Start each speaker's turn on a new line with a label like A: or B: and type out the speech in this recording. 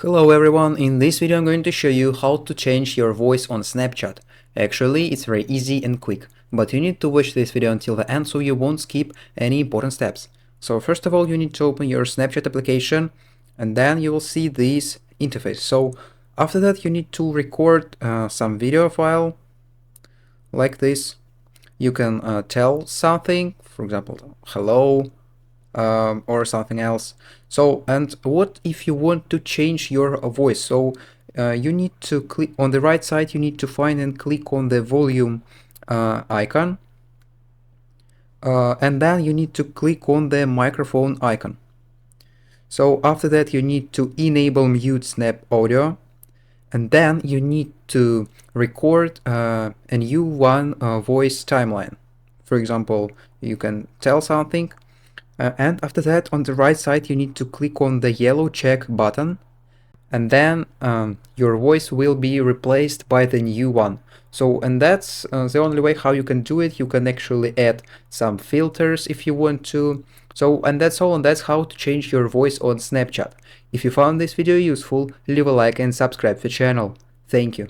A: Hello everyone, in this video I'm going to show you how to change your voice on Snapchat. Actually, it's very easy and quick, but you need to watch this video until the end so you won't skip any important steps. So first of all, you need to open your Snapchat application and then you will see this interface. So after that you need to record some video file like this. You can tell something, for example, hello, or something else. So, and what if you want to change your voice? So you need to click on the right side, you need to find and click on the volume icon, and then you need to click on the microphone icon. So after that you need to enable mute snap audio, and then you need to record a new voice timeline. For example, you can tell something, and after that on the right side you need to click on the yellow check button, and then your voice will be replaced by the new one. So, and that's the only way how you can do it. You can actually add some filters if you want to. So, and that's all, and that's how to change your voice on Snapchat. If you found this video useful, leave a like and subscribe to the channel. Thank you.